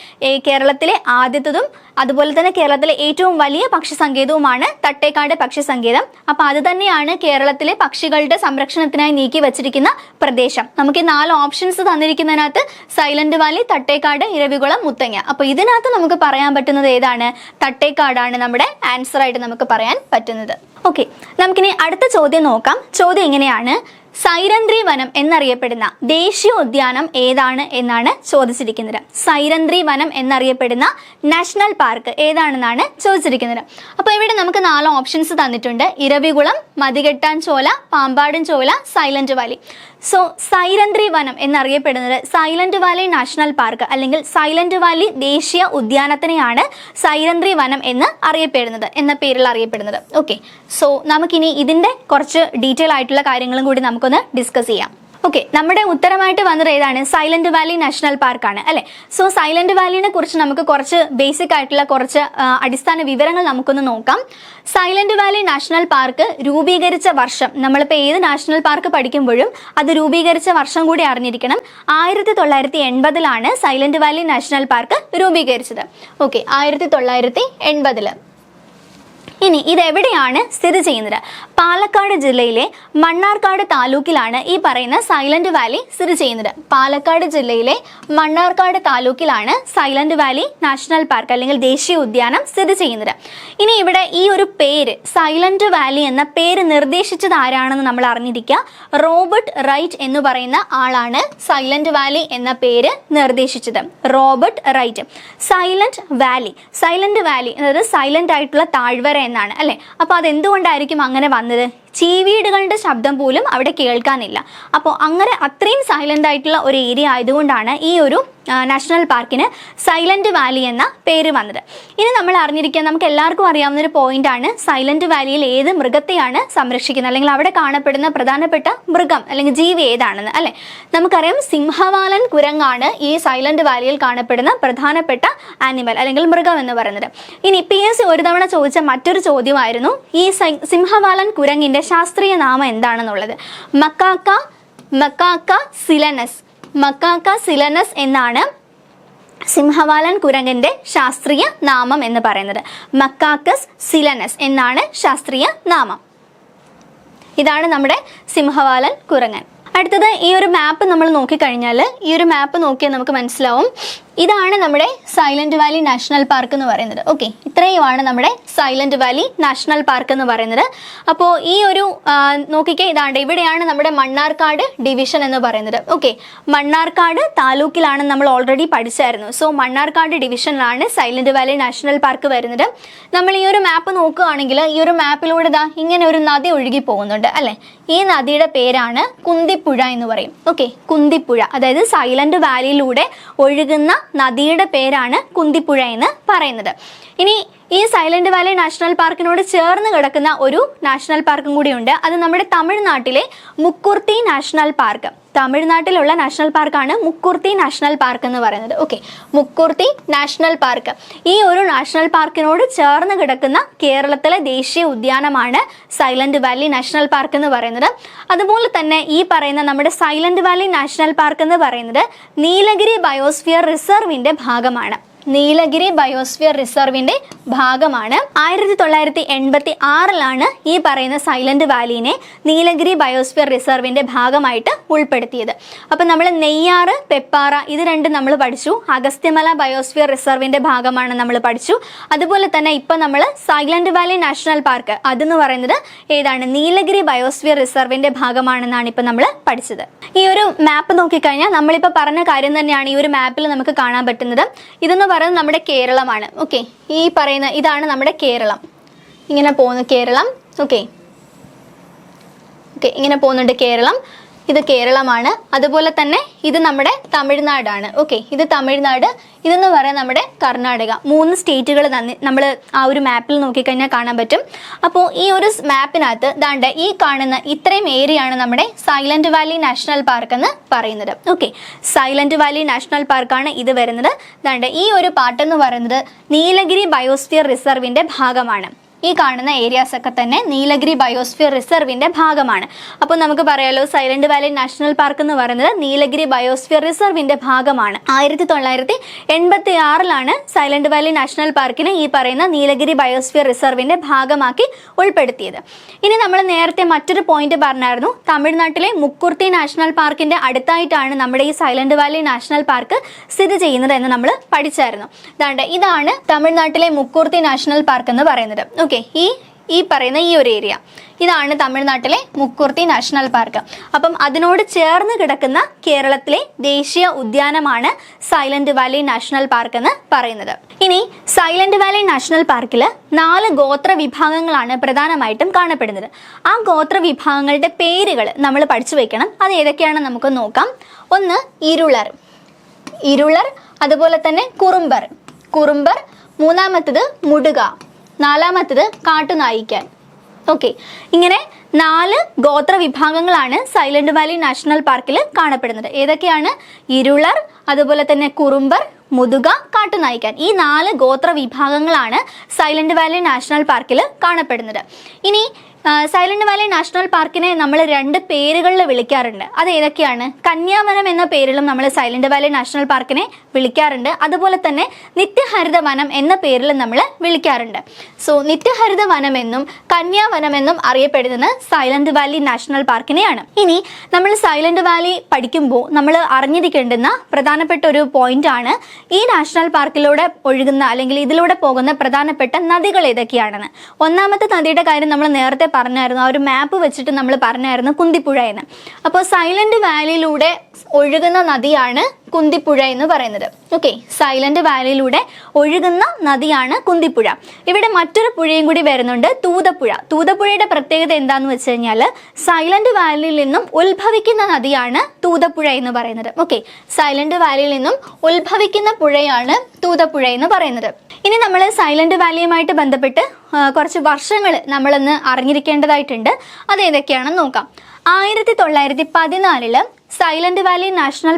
കേരളത്തിലെ ആദ്യത്തതും അതുപോലെ തന്നെ കേരളത്തിലെ ഏറ്റവും വലിയ പക്ഷി സങ്കേതവുമാണ് തട്ടേക്കാട് പക്ഷി സങ്കേതം. അപ്പൊ അത് തന്നെയാണ് കേരളത്തിലെ പക്ഷികളുടെ സംരക്ഷണത്തിനായി നീക്കി വച്ചിരിക്കുന്ന പ്രദേശം. നമുക്ക് 4 ഓപ്ഷൻസ് തന്നിരിക്കുന്നതിനകത്ത് സൈലന്റ് വാലി, തട്ടേക്കാട്, ഇരവികുളം, മുത്തങ്ങ. അപ്പൊ ഇതിനകത്ത് നമുക്ക് പറയാൻ പറ്റുന്നത് ഏതാണ്? തട്ടേക്കാടാണ് നമ്മുടെ ആൻസർ ആയിട്ട് നമുക്ക് പറയാൻ പറ്റുന്നത്. ഓക്കെ, നമുക്കിനി അടുത്ത ചോദ്യം നോക്കാം. ചോദ്യം എങ്ങനെയാണ്? സൈരന്ധ്രി വനം എന്നറിയപ്പെടുന്ന ദേശീയ ഉദ്യാനം ഏതാണ് എന്നാണ് ചോദിച്ചിരിക്കുന്നത്. സൈരന്ധ്രി വനം എന്നറിയപ്പെടുന്ന നാഷണൽ പാർക്ക് ഏതാണെന്നാണ് ചോദിച്ചിരിക്കുന്നത്. അപ്പോൾ ഇവിടെ നമുക്ക് 4 ഓപ്ഷൻസ് തന്നിട്ടുണ്ട്. ഇരവികുളം, മതികെട്ടാൻചോല, പാമ്പാടുംചോല, സൈലന്റ് വാലി. സോ സൈരന്ധ്രി വനം എന്നറിയപ്പെടുന്നത് സൈലന്റ് വാലി നാഷണൽ പാർക്ക് അല്ലെങ്കിൽ സൈലന്റ് വാലി ദേശീയ ഉദ്യാനത്തിനെയാണ് സൈരന്ധ്രി വനം എന്ന് അറിയപ്പെടുന്നത്, എന്ന പേരിൽ അറിയപ്പെടുന്നത്. ഓക്കെ, സോ നമുക്കിനി ഇതിന്റെ കുറച്ച് ഡീറ്റെയിൽ ആയിട്ടുള്ള കാര്യങ്ങളും കൂടി നമുക്കൊന്ന് ഡിസ്കസ് ചെയ്യാം. ഓക്കെ, നമ്മുടെ ഉത്തരമായിട്ട് വന്നത് ഏതാണ്? സൈലന്റ് വാലി നാഷണൽ പാർക്കാണ് അല്ലെ. സോ സൈലന്റ് വാലിനെ കുറിച്ച് നമുക്ക് കുറച്ച് ബേസിക് ആയിട്ടുള്ള കുറച്ച് അടിസ്ഥാന വിവരങ്ങൾ നമുക്കൊന്ന് നോക്കാം. സൈലന്റ് വാലി നാഷണൽ പാർക്ക് രൂപീകരിച്ച വർഷം, നമ്മളിപ്പോൾ ഏത് നാഷണൽ പാർക്ക് പഠിക്കുമ്പോഴും അത് രൂപീകരിച്ച വർഷം കൂടി അറിഞ്ഞിരിക്കണം. 1980 സൈലന്റ് വാലി നാഷണൽ പാർക്ക് രൂപീകരിച്ചത്. ഓക്കെ, 1980. ഇനി ഇതെവിടെയാണ് സ്ഥിതി ചെയ്യുന്നത്? പാലക്കാട് ജില്ലയിലെ മണ്ണാർക്കാട് താലൂക്കിലാണ് ഈ പറയുന്ന സൈലന്റ് വാലി സ്ഥിതി ചെയ്യുന്നത്. പാലക്കാട് ജില്ലയിലെ മണ്ണാർക്കാട് താലൂക്കിലാണ് സൈലന്റ് വാലി നാഷണൽ പാർക്ക് അല്ലെങ്കിൽ ദേശീയ ഉദ്യാനം സ്ഥിതി ചെയ്യുന്നത്. ഇനി ഇവിടെ ഈ ഒരു പേര് സൈലന്റ് വാലി എന്ന പേര് നിർദ്ദേശിച്ചത് ആരാണെന്ന് നമ്മൾ അറിഞ്ഞിരിക്കുക. റോബർട്ട് റൈറ്റ് എന്ന് പറയുന്ന ആളാണ് സൈലന്റ് വാലി എന്ന പേര് നിർദ്ദേശിച്ചത്. Robert Wright. സൈലന്റ് വാലി അതായത് സൈലന്റ് ആയിട്ടുള്ള താഴ്വര എന്നാണ് അല്ലെ. അപ്പൊ അതെന്തുകൊണ്ടായിരിക്കും അങ്ങനെ വന്നത്? ചീവീടുകളുടെ ശബ്ദം പോലും അവിടെ കേൾക്കാനില്ല. അപ്പോൾ അങ്ങനെ അത്രയും സൈലന്റ് ആയിട്ടുള്ള ഒരു ഏരിയ ആയതുകൊണ്ടാണ് ഈ ഒരു നാഷണൽ പാർക്കിന് സൈലന്റ് വാലി എന്ന പേര് വന്നത്. ഇനി നമ്മൾ അറിഞ്ഞിരിക്കുക, നമുക്ക് എല്ലാവർക്കും അറിയാവുന്ന ഒരു പോയിന്റ് ആണ് സൈലന്റ് വാലിയിൽ ഏത് മൃഗത്തെയാണ് സംരക്ഷിക്കുന്നത് അല്ലെങ്കിൽ അവിടെ കാണപ്പെടുന്ന പ്രധാനപ്പെട്ട മൃഗം അല്ലെങ്കിൽ ജീവി ഏതാണെന്ന് അല്ലെ. നമുക്കറിയാം സിംഹവാലൻ കുരങ്ങാണ് ഈ സൈലന്റ് വാലിയിൽ കാണപ്പെടുന്ന പ്രധാനപ്പെട്ട ആനിമൽ അല്ലെങ്കിൽ മൃഗം എന്ന് പറയുന്നത്. ഇനി PSC ഒരു തവണ ചോദിച്ച മറ്റൊരു ചോദ്യമായിരുന്നു ഈ സിംഹവാലൻ കുരങ്ങിന്റെ ശാസ്ത്രീയ നാമം എന്താണെന്നുള്ളത്. മക്കാക്ക സിലനസ് എന്നാണ് സിംഹവാലൻ കുരങ്ങന്റെ ശാസ്ത്രീയ നാമം എന്ന് പറയുന്നത്. മക്കാക്കസ് സിലനസ് എന്നാണ് ശാസ്ത്രീയ നാമം. ഇതാണ് നമ്മുടെ സിംഹവാലൻ കുരങ്ങൻ. അടുത്തത് ഈ ഒരു മാപ്പ് നമ്മൾ നോക്കിക്കഴിഞ്ഞാൽ, ഈ ഒരു മാപ്പ് നോക്കിയാൽ നമുക്ക് മനസ്സിലാവും ഇതാണ് നമ്മുടെ സൈലന്റ് വാലി നാഷണൽ പാർക്ക് എന്ന് പറയുന്നത്. ഓക്കെ, ഇത്രയുമാണ് നമ്മുടെ സൈലന്റ് വാലി നാഷണൽ പാർക്ക് എന്ന് പറയുന്നത്. അപ്പോൾ ഈ ഒരു നോക്കിക്കേ, ഇതാണ്ട് ഇവിടെയാണ് നമ്മുടെ മണ്ണാർക്കാട് ഡിവിഷൻ എന്ന് പറയുന്നത്. ഓക്കെ, മണ്ണാർക്കാട് താലൂക്കിലാണ് നമ്മൾ ഓൾറെഡി പഠിച്ചായിരുന്നു. സോ മണ്ണാർക്കാട് ഡിവിഷനിലാണ് സൈലന്റ് വാലി നാഷണൽ പാർക്ക് വരുന്നത്. നമ്മൾ ഈ ഒരു മാപ്പ് നോക്കുകയാണെങ്കിൽ ഈ ഒരു മാപ്പിലൂടെ ഇങ്ങനെ ഒരു നദി ഒഴുകി പോകുന്നുണ്ട് അല്ലെ. ഈ നദിയുടെ പേരാണ് കുന്തിപ്പുഴ എന്ന് പറയും. ഓക്കെ, കുന്തിപ്പുഴ, അതായത് സൈലന്റ് വാലിയിലൂടെ ഒഴുകുന്ന നദിയുടെ പേരാണ് കുന്തിപ്പുഴ എന്ന് പറയുന്നത്. ഇനി ഈ സൈലന്റ് വാലി നാഷണൽ പാർക്കിനോട് ചേർന്ന് കിടക്കുന്ന ഒരു നാഷണൽ പാർക്കും കൂടിയുണ്ട്. അത് നമ്മുടെ തമിഴ്നാട്ടിലെ മുക്കുർത്തി നാഷണൽ പാർക്ക്. തമിഴ്നാട്ടിലുള്ള നാഷണൽ പാർക്കാണ് മുക്കുർത്തി നാഷണൽ പാർക്ക് എന്ന് പറയുന്നത്. Okay, Mukurthi National Park. ഈ ഒരു നാഷണൽ പാർക്കിനോട് ചേർന്ന് കിടക്കുന്ന കേരളത്തിലെ ദേശീയ ഉദ്യാനമാണ് സൈലന്റ് വാലി നാഷണൽ പാർക്ക് എന്ന് പറയുന്നത്. അതുപോലെ തന്നെ ഈ പറയുന്ന നമ്മുടെ സൈലന്റ് വാലി നാഷണൽ പാർക്ക് എന്ന് പറയുന്നത് നീലഗിരി ബയോസ്ഫിയർ റിസർവിന്റെ ഭാഗമാണ്. നീലഗിരി ബയോസ്ഫിയർ റിസർവിന്റെ ഭാഗമാണ്. 1986 ഈ പറയുന്ന സൈലന്റ് വാലിനെ നീലഗിരി ബയോസ്ഫിയർ റിസർവിന്റെ ഭാഗമായിട്ട് ഉൾപ്പെടുത്തിയത്. അപ്പൊ നമ്മൾ നെയ്യാറ്, പെപ്പാറ ഇത് രണ്ടും നമ്മൾ പഠിച്ചു. അഗസ്ത്യമല ബയോസ്ഫിയർ റിസർവിന്റെ ഭാഗമാണ് നമ്മൾ പഠിച്ചു. അതുപോലെ തന്നെ ഇപ്പൊ നമ്മൾ സൈലന്റ് വാലി നാഷണൽ പാർക്ക് അതെന്ന് പറയുന്നത് ഏതാണ്? നീലഗിരി ബയോസ്ഫിയർ റിസർവിന്റെ ഭാഗമാണെന്നാണ് ഇപ്പൊ നമ്മൾ പഠിച്ചത്. ഈ ഒരു മാപ്പ് നോക്കിക്കഴിഞ്ഞാൽ നമ്മളിപ്പോൾ പറഞ്ഞ കാര്യം തന്നെയാണ് ഈ ഒരു മാപ്പിൽ നമുക്ക് കാണാൻ പറ്റുന്നത്. ഇതെന്ന് പറയുന്നത് നമ്മുടെ കേരളമാണ്. ഓക്കെ, ഈ പറയുന്ന ഇതാണ് നമ്മുടെ കേരളം. ഇങ്ങനെ പോകുന്നു കേരളം. ഓക്കെ, ഇങ്ങനെ പോകുന്നുണ്ട് കേരളം. ഇത് കേരളമാണ്. അതുപോലെ തന്നെ ഇത് നമ്മുടെ തമിഴ്നാടാണ്. ഓക്കെ, ഇത് തമിഴ്നാട്, ഇതെന്ന് പറയാൻ നമ്മുടെ കർണാടക. 3 സ്റ്റേറ്റുകൾ നമ്മൾ ആ ഒരു മാപ്പിൽ നോക്കിക്കഴിഞ്ഞാൽ കാണാൻ പറ്റും. അപ്പോൾ ഈ ഒരു മാപ്പിനകത്ത് ദാണ്ട് ഈ കാണുന്ന ഇത്രയും ഏരിയയാണ് നമ്മുടെ സൈലന്റ് വാലി നാഷണൽ പാർക്ക് എന്ന് പറയുന്നത്. ഓക്കെ, സൈലന്റ് വാലി നാഷണൽ പാർക്കാണ് ഇത് വരുന്നത്. ദാണ്ട് ഈ ഒരു പാർട്ട് എന്ന് പറയുന്നത് നീലഗിരി ബയോസ്ഫിയർ റിസർവിന്റെ ഭാഗമാണ്. ഈ കാണുന്ന ഏരിയാസ് ഒക്കെ തന്നെ നീലഗിരി ബയോസ്ഫിയർ റിസർവിന്റെ ഭാഗമാണ്. അപ്പോൾ നമുക്ക് പറയാലോ സൈലന്റ് വാലി നാഷണൽ പാർക്ക് എന്ന് പറയുന്നത് നീലഗിരി ബയോസ്ഫിയർ റിസർവിന്റെ ഭാഗമാണ്. 1986 സൈലന്റ് വാലി നാഷണൽ പാർക്കിനെ ഈ പറയുന്ന നീലഗിരി ബയോസ്ഫിയർ റിസർവിന്റെ ഭാഗമാക്കി ഉൾപ്പെടുത്തിയത്. ഇനി നമ്മൾ നേരത്തെ മറ്റൊരു പോയിന്റ് പറഞ്ഞായിരുന്നു, തമിഴ്നാട്ടിലെ മുക്കുർത്തി നാഷണൽ പാർക്കിന്റെ അടുത്തായിട്ടാണ് നമ്മുടെ ഈ സൈലന്റ് വാലി നാഷണൽ പാർക്ക് സ്ഥിതി ചെയ്യുന്നത് എന്ന് നമ്മൾ പഠിച്ചായിരുന്നു. ഇതാണ് തമിഴ്നാട്ടിലെ മുക്കുർത്തി നാഷണൽ പാർക്ക് എന്ന് പറയുന്നത്. ഓക്കെ, ഈ പറയുന്ന ഈ ഒരു ഏരിയ ഇതാണ് തമിഴ്നാട്ടിലെ മുക്കുർത്തി നാഷണൽ പാർക്ക്. അപ്പം അതിനോട് ചേർന്ന് കിടക്കുന്ന കേരളത്തിലെ ദേശീയ ഉദ്യാനമാണ് സൈലന്റ് വാലി നാഷണൽ പാർക്ക് എന്ന് പറയുന്നത്. ഇനി സൈലന്റ് വാലി നാഷണൽ പാർക്കിൽ 4 ഗോത്ര വിഭാഗങ്ങളാണ് പ്രധാനമായിട്ടും കാണപ്പെടുന്നത്. ആ ഗോത്ര വിഭാഗങ്ങളുടെ പേരുകൾ നമ്മൾ പഠിച്ചു വെക്കണം. അത് ഏതൊക്കെയാണെന്ന് നമുക്ക് നോക്കാം. ഒന്ന് ഇരുളർ, അതുപോലെ തന്നെ കുറുമ്പർ, മൂന്നാമത്തത് മുടുക, നാലാമത്തത് കാട്ടുനായിക്കാൻ. ഓക്കെ, ഇങ്ങനെ 4 ഗോത്ര വിഭാഗങ്ങളാണ് സൈലന്റ് വാലി നാഷണൽ പാർക്കിൽ കാണപ്പെടുന്നത്. ഏതൊക്കെയാണ്? ഇരുളർ, അതുപോലെ തന്നെ കുറുമ്പർ, മുതുക, കാട്ടുനായിക്കാൻ. ഈ 4 ഗോത്ര വിഭാഗങ്ങളാണ് സൈലന്റ് വാലി നാഷണൽ പാർക്കിൽ കാണപ്പെടുന്നത്. ഇനി സൈലന്റ് വാലി നാഷണൽ പാർക്കിനെ നമ്മൾ 2 പേരുകളിൽ വിളിക്കാറുണ്ട്. അത് ഏതൊക്കെയാണ്? കന്യാവനം എന്ന പേരിലും നമ്മൾ സൈലന്റ് വാലി നാഷണൽ പാർക്കിനെ വിളിക്കാറുണ്ട്. അതുപോലെ തന്നെ നിത്യഹരിത വനം എന്ന പേരിൽ നമ്മൾ വിളിക്കാറുണ്ട്. സോ നിത്യഹരിത വനം എന്നും കന്യാവനം എന്നും അറിയപ്പെടുന്നത് സൈലന്റ് വാലി നാഷണൽ പാർക്കിനെയാണ്. ഇനി നമ്മൾ സൈലന്റ് വാലി പഠിക്കുമ്പോൾ നമ്മൾ അറിഞ്ഞിരിക്കേണ്ടുന്ന പ്രധാനപ്പെട്ട ഒരു പോയിന്റ് ആണ് ഈ നാഷണൽ പാർക്കിലൂടെ ഒഴുകുന്ന അല്ലെങ്കിൽ ഇതിലൂടെ പോകുന്ന പ്രധാനപ്പെട്ട നദികൾ ഏതൊക്കെയാണെന്ന്. ഒന്നാമത്തെ നദിയുടെ കാര്യം നമ്മൾ നേരത്തെ പറഞ്ഞായിരുന്നു. ആ ഒരു മാപ്പ് വെച്ചിട്ട് നമ്മൾ പറഞ്ഞായിരുന്നു കുന്തിപ്പുഴ എന്ന്. അപ്പോൾ സൈലന്റ് വാലിയിലൂടെ ഒഴുകുന്ന നദിയാണ് കുന്തിപ്പുഴ എന്ന് പറയുന്നത്. ഓക്കെ, സൈലന്റ് വാലിയിലൂടെ ഒഴുകുന്ന നദിയാണ് കുന്തിപ്പുഴ. ഇവിടെ മറ്റൊരു പുഴയും കൂടി വരുന്നുണ്ട്, തൂതപ്പുഴയുടെ പ്രത്യേകത എന്താന്ന് വെച്ച് കഴിഞ്ഞാൽ സൈലന്റ് വാലിയിൽ നിന്നും ഉത്ഭവിക്കുന്ന നദിയാണ് തൂതപ്പുഴ എന്ന് പറയുന്നത്. ഓക്കെ, സൈലന്റ് വാലിയിൽ നിന്നും ഉത്ഭവിക്കുന്ന പുഴയാണ് തൂതപ്പുഴ എന്ന് പറയുന്നത്. ഇനി നമ്മൾ സൈലന്റ് വാലിയുമായിട്ട് ബന്ധപ്പെട്ട് കുറച്ച് വർഷങ്ങൾ നമ്മളൊന്ന് അറിഞ്ഞിരിക്കേണ്ടതായിട്ടുണ്ട്. അത് ഏതൊക്കെയാണെന്ന് നോക്കാം. 1914 സൈലന്റ് വാലി നാഷണൽ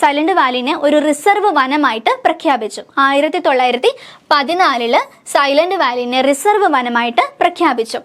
സൈലന്റ് വാലിനെ ഒരു റിസർവ് വനമായിട്ട് പ്രഖ്യാപിച്ചു. 1914 സൈലന്റ് വാലിനെ റിസർവ് വനമായിട്ട് പ്രഖ്യാപിച്ചു.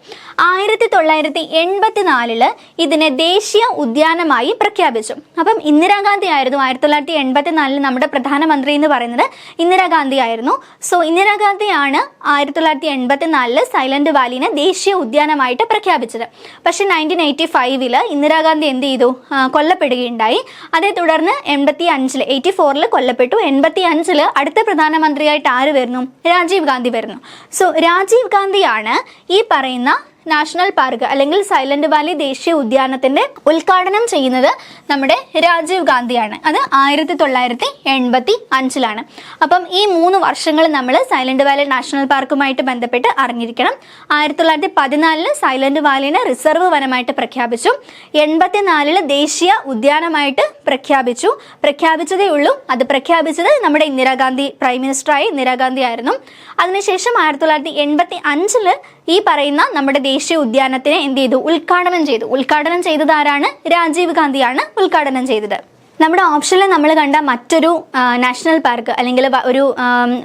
1984 ഇതിനെ ദേശീയ ഉദ്യാനമായി പ്രഖ്യാപിച്ചു. അപ്പം ഇന്ദിരാഗാന്ധി ആയിരുന്നു 1984 നമ്മുടെ പ്രധാനമന്ത്രി എന്ന് പറയുന്നത് ഇന്ദിരാഗാന്ധി ആയിരുന്നു. സോ ഇന്ദിരാഗാന്ധിയാണ് 1984 സൈലന്റ് വാലിനെ ദേശീയ ഉദ്യാനമായിട്ട് പ്രഖ്യാപിച്ചത്. പക്ഷെ 1985 ഇന്ദിരാഗാന്ധി എന്ത് ചെയ്തു? കൊല്ലപ്പെടുകയുണ്ടായി. അതേ തുടർന്ന് 84 കൊല്ലപ്പെട്ടു. 85 അടുത്ത പ്രധാനമന്ത്രിയായിട്ട് ആര് വരുന്നു? രാജീവ് ഗാന്ധി വരുന്നു. സോ രാജീവ് ഗാന്ധിയാണ് ഈ പറയുന്ന നാഷണൽ പാർക്ക് അല്ലെങ്കിൽ സൈലന്റ് വാലി ദേശീയ ഉദ്യാനത്തിന്റെ ഉദ്ഘാടനം ചെയ്യുന്നത് നമ്മുടെ രാജീവ് ഗാന്ധിയാണ്. അത് 1985 അപ്പം ഈ 3 വർഷങ്ങൾ നമ്മൾ സൈലന്റ് വാലി നാഷണൽ പാർക്കുമായിട്ട് ബന്ധപ്പെട്ട് അറിഞ്ഞിരിക്കണം. 1914 സൈലന്റ് വാലിനെ റിസർവ് വനമായിട്ട് പ്രഖ്യാപിച്ചു. 84 ദേശീയ ഉദ്യാനമായിട്ട് പ്രഖ്യാപിച്ചതേ ഉള്ളൂ. അത് പ്രഖ്യാപിച്ചത് നമ്മുടെ ഇന്ദിരാഗാന്ധി, പ്രൈം മിനിസ്റ്ററായി ഇന്ദിരാഗാന്ധി ആയിരുന്നു. അതിനുശേഷം 1985 ഈ പറയുന്ന നമ്മുടെ ദേശീയ ഉദ്യാനത്തിനെ എന്ത് ചെയ്തു? ഉദ്ഘാടനം ചെയ്തത് ആരാണ്? രാജീവ് ഗാന്ധിയാണ് ഉദ്ഘാടനം ചെയ്തത്. നമ്മുടെ ഓപ്ഷനിൽ നമ്മൾ കണ്ട മറ്റൊരു നാഷണൽ പാർക്ക് അല്ലെങ്കിൽ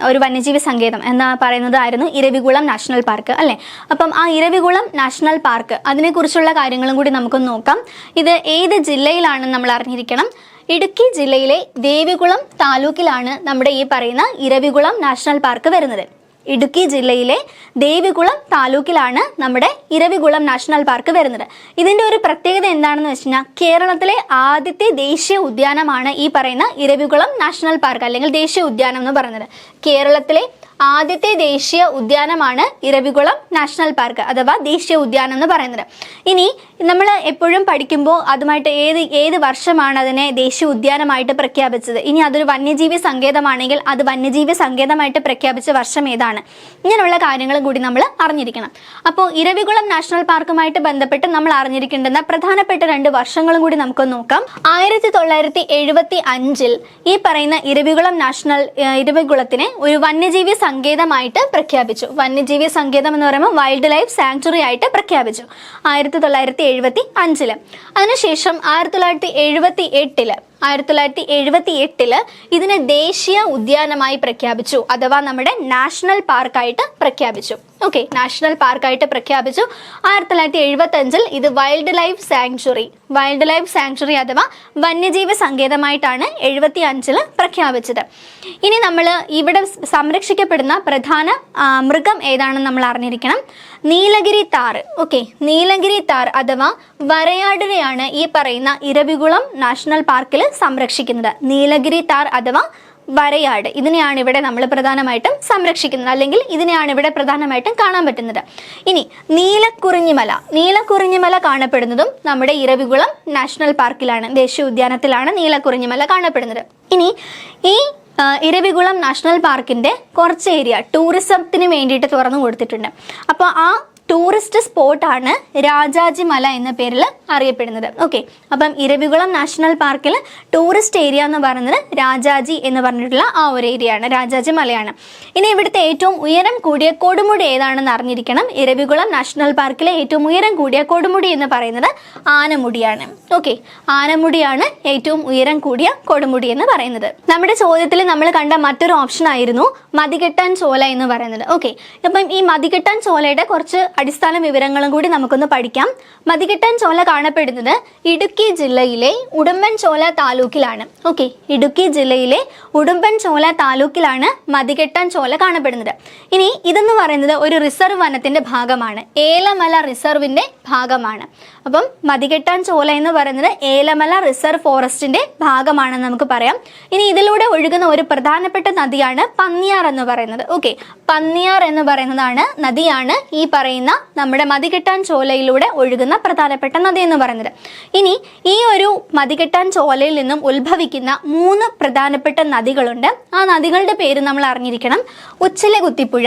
ഒരു വന്യജീവി സങ്കേതം എന്ന് പറയുന്നത് ആയിരുന്നു ഇരവികുളം നാഷണൽ പാർക്ക് അല്ലേ. അപ്പം ആ ഇരവികുളം നാഷണൽ പാർക്ക് അതിനെക്കുറിച്ചുള്ള കാര്യങ്ങളും കൂടി നമുക്കൊന്ന് നോക്കാം. ഇത് ഏത് ജില്ലയിലാണെന്ന് നമ്മൾ അറിഞ്ഞിരിക്കണം. ഇടുക്കി ജില്ലയിലെ ദേവികുളം താലൂക്കിലാണ് നമ്മുടെ ഈ പറയുന്ന ഇരവികുളം നാഷണൽ പാർക്ക് വരുന്നത്. ഇടുക്കി ജില്ലയിലെ ദേവികുളം താലൂക്കിലാണ് നമ്മുടെ ഇരവികുളം നാഷണൽ പാർക്ക് വരുന്നത്. ഇതിൻ്റെ ഒരു പ്രത്യേകത എന്താണെന്ന് വെച്ച് കഴിഞ്ഞാൽ കേരളത്തിലെ ആദ്യത്തെ ദേശീയ ഉദ്യാനമാണ് ഈ പറയുന്ന ഇരവികുളം നാഷണൽ പാർക്ക് അല്ലെങ്കിൽ ദേശീയ ഉദ്യാനം എന്ന് പറയുന്നത്. കേരളത്തിലെ ആദ്യത്തെ ദേശീയ ഉദ്യാനമാണ് ഇരവികുളം നാഷണൽ പാർക്ക് അഥവാ ദേശീയ ഉദ്യാനം എന്ന് പറയുന്നത്. ഇനി നമ്മൾ എപ്പോഴും പഠിക്കുമ്പോൾ അതുമായിട്ട് ഏത് വർഷമാണ് അതിനെ ദേശീയ ഉദ്യാനമായിട്ട് പ്രഖ്യാപിച്ചത്, ഇനി അതൊരു വന്യജീവി സങ്കേതമാണെങ്കിൽ അത് വന്യജീവി സങ്കേതമായിട്ട് പ്രഖ്യാപിച്ച വർഷം ഏതാണ്, ഇങ്ങനെയുള്ള കാര്യങ്ങളും കൂടി നമ്മൾ അറിഞ്ഞിരിക്കണം. അപ്പോൾ ഇരവികുളം നാഷണൽ പാർക്കുമായിട്ട് ബന്ധപ്പെട്ട് നമ്മൾ അറിഞ്ഞിരിക്കേണ്ടുന്ന പ്രധാനപ്പെട്ട 2 വർഷങ്ങളും കൂടി നമുക്ക് നോക്കാം. 1975 ഈ പറയുന്ന ഇരവികുളത്തിനെ ഒരു വന്യജീവി സങ്കേതമായിട്ട് പ്രഖ്യാപിച്ചു. വന്യജീവി സങ്കേതം എന്ന് പറയുമ്പോൾ വൈൽഡ് ലൈഫ് സാങ്ച്വറി ആയിട്ട് പ്രഖ്യാപിച്ചു 1975. അതിനുശേഷം 1978 1978 ഇതിനെ ദേശീയ ഉദ്യാനമായി പ്രഖ്യാപിച്ചു, അഥവാ നമ്മുടെ നാഷണൽ പാർക്കായിട്ട് പ്രഖ്യാപിച്ചു. ഓക്കെ, നാഷണൽ പാർക്കായിട്ട് പ്രഖ്യാപിച്ചു. 1975 ഇത് വൈൽഡ് ലൈഫ് സാങ്ച്വറി അഥവാ വന്യജീവി സങ്കേതമായിട്ടാണ് 75 പ്രഖ്യാപിച്ചത്. ഇനി നമ്മൾ ഇവിടെ സംരക്ഷിക്കപ്പെടുന്ന പ്രധാന മൃഗം ഏതാണെന്ന് നമ്മൾ അറിഞ്ഞിരിക്കണം. നീലഗിരി താർ. ഓക്കെ, നീലഗിരി താർ അഥവാ വരയാടിനെയാണ് ഈ പറയുന്ന ഇരവികുളം നാഷണൽ പാർക്കിൽ സംരക്ഷിക്കുന്നത്. നീലഗിരി താർ അഥവാ വരയാട്, ഇതിനെയാണ് ഇവിടെ നമ്മൾ പ്രധാനമായിട്ടും സംരക്ഷിക്കുന്നത്, അല്ലെങ്കിൽ ഇതിനെയാണ് ഇവിടെ പ്രധാനമായിട്ടും കാണാൻ പറ്റുന്നത്. ഇനി നീലക്കുറിഞ്ഞിമല കാണപ്പെടുന്നതും നമ്മുടെ ഇരവികുളം നാഷണൽ പാർക്കിലാണ്, ദേശീയ ഉദ്യാനത്തിലാണ് നീലക്കുറിഞ്ഞിമല കാണപ്പെടുന്നത്. ഇനി ഈ ഇരവികുളം നാഷണൽ പാർക്കിന്റെ കുറച്ച് ഏരിയ ടൂറിസത്തിന് വേണ്ടിയിട്ട് തുറന്നു കൊടുത്തിട്ടുണ്ട്. അപ്പോൾ ആ ടൂറിസ്റ്റ് സ്പോട്ടാണ് രാജാജി മല എന്ന പേരിൽ അറിയപ്പെടുന്നത്. ഓക്കെ, അപ്പം ഇരവികുളം നാഷണൽ പാർക്കിൽ ടൂറിസ്റ്റ് ഏരിയ എന്ന് പറയുന്നത് രാജാജി എന്ന് പറഞ്ഞിട്ടുള്ള ആ ഒരു ഏരിയ ആണ്, രാജാജി മലയാണ്. ഇനി ഇവിടുത്തെ ഏറ്റവും ഉയരം കൂടിയ കൊടുമുടി ഏതാണെന്ന് അറിഞ്ഞിരിക്കണം. ഇരവികുളം നാഷണൽ പാർക്കിലെ ഏറ്റവും ഉയരം കൂടിയ കൊടുമുടി എന്ന് പറയുന്നത് ആനമുടിയാണ്. ഓക്കെ, ആനമുടിയാണ് ഏറ്റവും ഉയരം കൂടിയ കൊടുമുടി എന്ന് പറയുന്നത്. നമ്മുടെ ചോദ്യത്തിൽ നമ്മൾ കണ്ട മറ്റൊരു ഓപ്ഷൻ ആയിരുന്നു മതികെട്ടാൻ ചോല എന്ന് പറയുന്നത്. ഓക്കെ, അപ്പം ഈ മതികെട്ടാൻ ചോലയുടെ കുറച്ച് അടിസ്ഥാന വിവരങ്ങളും കൂടി നമുക്കൊന്ന് പഠിക്കാം. മതികെട്ടാൻ ചോല കാണപ്പെടുന്നത് ഇടുക്കി ജില്ലയിലെ ഉടുമ്പൻചോല താലൂക്കിലാണ്. ഓക്കെ, ഇടുക്കി ജില്ലയിലെ ഉടുമ്പൻചോല താലൂക്കിലാണ് മതികെട്ടാൻ ചോല കാണപ്പെടുന്നത്. ഇനി ഇതെന്ന് പറയുന്നത് ഒരു റിസർവ് വനത്തിന്റെ ഭാഗമാണ്, ഏലമല റിസർവിന്റെ ഭാഗമാണ്. അപ്പം മതികെട്ടാൻ ചോല എന്ന് പറയുന്നത് ഏലമല റിസർവ് ഫോറസ്റ്റിന്റെ ഭാഗമാണെന്ന് നമുക്ക് പറയാം. ഇനി ഇതിലൂടെ ഒഴുകുന്ന ഒരു പ്രധാനപ്പെട്ട നദിയാണ് പന്നിയാർ എന്ന് പറയുന്നത്. ഓക്കെ, പന്നിയാർ എന്ന് പറയുന്നതാണ് നദിയാണ് ഈ പറയുന്ന നമ്മുടെ മതികെട്ടാൻ ചോലയിലൂടെ ഒഴുകുന്ന പ്രധാനപ്പെട്ട നദി എന്ന് പറയുന്നത്. ഇനി ഈ ഒരു മതികെട്ടാൻ ചോലയിൽ നിന്നും ഉത്ഭവിക്കുന്ന 3 പ്രധാനപ്പെട്ട നദികളുണ്ട്. ആ നദികളുടെ പേര് നമ്മൾ അറിഞ്ഞിരിക്കണം. ഉച്ചിലകുത്തിപ്പുഴ,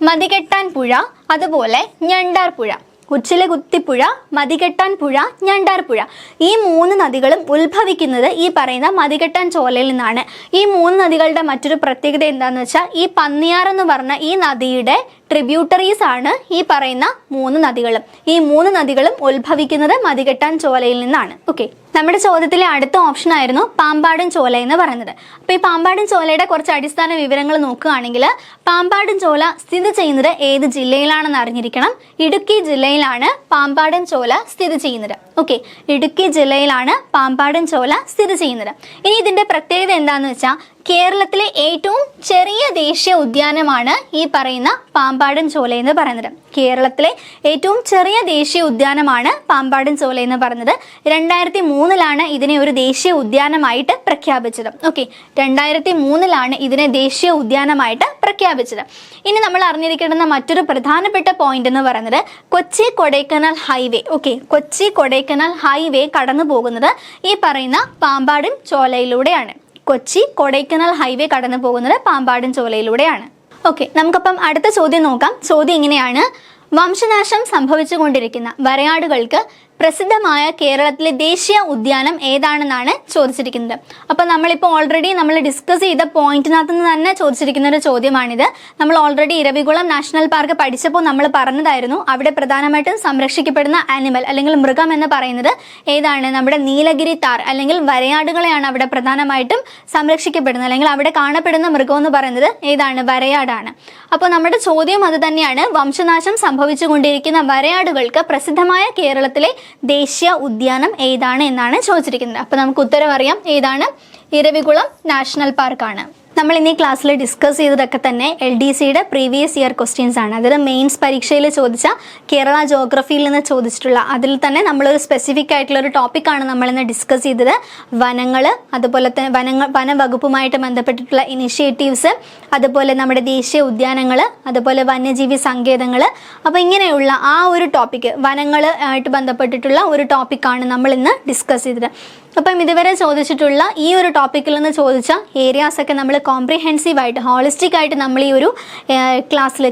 മതികെട്ടാൻ പുഴ, അതുപോലെ ഞണ്ടാർ പുഴ. ഉച്ചിലകുത്തിപ്പുഴ, മതികെട്ടാൻ പുഴ, ഞണ്ടാർ പുഴ, ഈ 3 നദികളും ഉത്ഭവിക്കുന്നത് ഈ പറയുന്ന മതികെട്ടാൻ ചോലയിൽ നിന്നാണ്. ഈ 3 നദികളുടെ മറ്റൊരു പ്രത്യേകത എന്താണെന്ന് വെച്ചാൽ ഈ പന്നിയാർ എന്ന് പറഞ്ഞ ഈ നദിയുടെ ട്രിബ്യൂട്ടറീസ് ആണ് ഈ പറയുന്ന 3 നദികളും. ഈ 3 നദികളും ഉത്ഭവിക്കുന്നത് മതികെട്ടാൻ ചോലയിൽ നിന്നാണ്. ഓക്കെ, നമ്മുടെ ചോദ്യത്തിലെ അടുത്ത ഓപ്ഷൻ ആയിരുന്നു പാമ്പാടും ചോല എന്ന് പറയുന്നത്. അപ്പോൾ ഈ പാമ്പാടും ചോലയുടെ കുറച്ച് അടിസ്ഥാന വിവരങ്ങൾ നോക്കുകയാണെങ്കിൽ പാമ്പാടും ചോല സ്ഥിതി ചെയ്യുന്നത് ഏത് ജില്ലയിലാണെന്ന് അറിഞ്ഞിരിക്കണം. ഇടുക്കി ജില്ലയിലാണ് പാമ്പാടും ചോല സ്ഥിതി ചെയ്യുന്നത്. ഓക്കെ, ഇടുക്കി ജില്ലയിലാണ് പാമ്പാടും ചോല സ്ഥിതി ചെയ്യുന്നത്. ഇനി ഇതിന്റെ പ്രത്യേകത എന്താണെന്ന് വെച്ചാൽ കേരളത്തിലെ ഏറ്റവും ചെറിയ ദേശീയ ഉദ്യാനമാണ് ഈ പറയുന്ന പാമ്പാടും ചോല എന്ന് പറയുന്നത്. കേരളത്തിലെ ഏറ്റവും ചെറിയ ദേശീയ ഉദ്യാനമാണ് പാമ്പാടും ചോല എന്ന് പറയുന്നത്. 2003 ഇതിനെ ഒരു ദേശീയ ഉദ്യാനമായിട്ട് പ്രഖ്യാപിച്ചത്. ഓക്കെ, 2003 ഇതിനെ ദേശീയ ഉദ്യാനമായിട്ട് പ്രഖ്യാപിച്ചത്. ഇനി നമ്മൾ അറിഞ്ഞിരിക്കേണ്ടുന്ന മറ്റൊരു പ്രധാനപ്പെട്ട പോയിന്റ് എന്ന് പറയുന്നത് Kochi Kodaikanal highway. Okay, Kochi Kodaikanal highway കടന്നു പോകുന്നത് ഈ പറയുന്ന പാമ്പാടും ചോലയിലൂടെയാണ്. കൊച്ചി കൊടൈക്കനാൽ ഹൈവേ കടന്നു പോകുന്നത് പാമ്പാടും ചോലയിലൂടെയാണ്. ഓക്കെ, നമുക്കപ്പം അടുത്ത ചോദ്യം നോക്കാം. ചോദ്യം ഇങ്ങനെയാണ്: വംശനാശം സംഭവിച്ചുകൊണ്ടിരിക്കുന്ന വരയാടുകൾക്ക് പ്രസിദ്ധമായ കേരളത്തിലെ ദേശീയ ഉദ്യാനം ഏതാണെന്നാണ് ചോദിച്ചിരിക്കുന്നത്. അപ്പോൾ നമ്മളിപ്പോൾ ഓൾറെഡി നമ്മൾ ഡിസ്കസ് ചെയ്ത പോയിന്റിനകത്ത് നിന്ന് തന്നെ ചോദിച്ചിരിക്കുന്ന ഒരു ചോദ്യമാണിത്. നമ്മൾ ഓൾറെഡി ഇരവികുളം നാഷണൽ പാർക്ക് പഠിച്ചപ്പോൾ നമ്മൾ പറഞ്ഞതായിരുന്നു അവിടെ പ്രധാനമായിട്ടും സംരക്ഷിക്കപ്പെടുന്ന ആനിമൽ അല്ലെങ്കിൽ മൃഗം എന്ന് പറയുന്നത് ഏതാണ്? നമ്മുടെ നീലഗിരി താർ അല്ലെങ്കിൽ വരയാടുകളെയാണ് അവിടെ പ്രധാനമായിട്ടും സംരക്ഷിക്കപ്പെടുന്നത്, അല്ലെങ്കിൽ അവിടെ കാണപ്പെടുന്ന മൃഗം എന്ന് പറയുന്നത് ഏതാണ്? വരയാടാണ്. അപ്പോൾ നമ്മുടെ ചോദ്യം അത് തന്നെയാണ്, വംശനാശം സംഭവിച്ചുകൊണ്ടിരിക്കുന്ന വരയാടുകൾക്ക് പ്രസിദ്ധമായ കേരളത്തിലെ ദേശീയ ഉദ്യാനം ഏതാണ് എന്നാണ് ചോദിച്ചിരിക്കുന്നത്. അപ്പോൾ നമുക്ക് ഉത്തരം അറിയാം, ഏതാണ്? ഇരവികുളം നാഷണൽ പാർക്കാണ്. നമ്മൾ ഇന്നീ ക്ലാസ്സിൽ ഡിസ്കസ് ചെയ്തതൊക്കെ തന്നെ LDCയുടെ പ്രീവിയസ് ഇയർ ക്വസ്റ്റ്യൻസ് ആണ്. അതായത് മെയിൻസ് പരീക്ഷയിൽ ചോദിച്ച കേരള ജോഗ്രഫിയിൽ നിന്ന് ചോദിച്ചിട്ടുള്ള അതിൽ തന്നെ നമ്മളൊരു സ്പെസിഫിക് ആയിട്ടുള്ള ഒരു ടോപ്പിക്കാണ് നമ്മളിന്ന് ഡിസ്കസ് ചെയ്തത്. വനങ്ങൾ, അതുപോലെ തന്നെ വനവകുപ്പുമായിട്ട് ബന്ധപ്പെട്ടിട്ടുള്ള ഇനിഷ്യേറ്റീവ്സ്, അതുപോലെ നമ്മുടെ ദേശീയ ഉദ്യാനങ്ങൾ, അതുപോലെ വന്യജീവി സങ്കേതങ്ങൾ. അപ്പോൾ ഇങ്ങനെയുള്ള ആ ഒരു ടോപ്പിക്ക്, വനങ്ങൾ ആയിട്ട് ബന്ധപ്പെട്ടിട്ടുള്ള ഒരു ടോപ്പിക്കാണ് നമ്മൾ ഇന്ന് ഡിസ്കസ് ചെയ്തത്. അപ്പം ഇതുവരെ ചോദിച്ചിട്ടുള്ള ഈ ഒരു ടോപ്പിക്കിൽ നിന്ന് ചോദിച്ച ഏരിയാസൊക്കെ നമ്മൾ കോംപ്രിഹെൻസീവ് ആയിട്ട്, ഹോളിസ്റ്റിക് ആയിട്ട് നമ്മൾ ഈ ഒരു ക്ലാസ്സിൽ,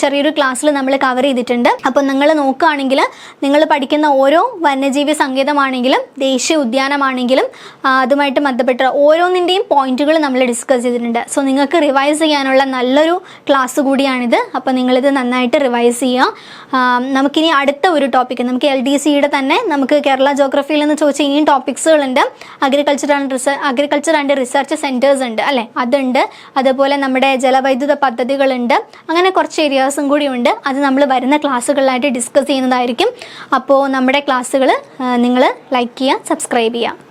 ചെറിയൊരു ക്ലാസ്സിൽ നമ്മൾ കവർ ചെയ്തിട്ടുണ്ട്. അപ്പോൾ നിങ്ങൾ നോക്കുകയാണെങ്കിൽ നിങ്ങൾ പഠിക്കുന്ന ഓരോ വന്യജീവി സങ്കേതമാണെങ്കിലും ദേശീയ ഉദ്യാനമാണെങ്കിലും അതുമായിട്ട് ബന്ധപ്പെട്ട ഓരോന്നിൻ്റെയും പോയിന്റുകൾ നമ്മൾ ഡിസ്കസ് ചെയ്തിട്ടുണ്ട്. സോ നിങ്ങൾക്ക് റിവൈസ് ചെയ്യാനുള്ള നല്ലൊരു ക്ലാസ് കൂടിയാണിത്. അപ്പോൾ നിങ്ങളിത് നന്നായിട്ട് റിവൈസ് ചെയ്യുക. നമുക്കിനി അടുത്ത ഒരു ടോപ്പിക്ക്, നമുക്ക് LDCയുടെ തന്നെ നമുക്ക് കേരള ജോഗ്രഫിയിൽ നിന്ന് ചോദിച്ച ഇനിയും ടോപ്പിക്സുകളുണ്ട്. ഉണ്ട്, അഗ്രികൾച്ചർ ആൻഡ് റിസർച്ച് സെൻറ്റേഴ്സ് ഉണ്ട് അല്ലേ, അതുണ്ട്. അതുപോലെ നമ്മുടെ ജലവൈദ്യുത പദ്ധതികളുണ്ട്. അങ്ങനെ കുറച്ച് ഏരിയാസും കൂടി ഉണ്ട്. അത് നമ്മൾ വരുന്ന ക്ലാസ്സുകളിലായിട്ട് ഡിസ്കസ് ചെയ്യുന്നതായിരിക്കും. അപ്പോൾ നമ്മുടെ ക്ലാസ്സുകൾ നിങ്ങൾ ലൈക്ക് ചെയ്യുക, സബ്സ്ക്രൈബ് ചെയ്യുക.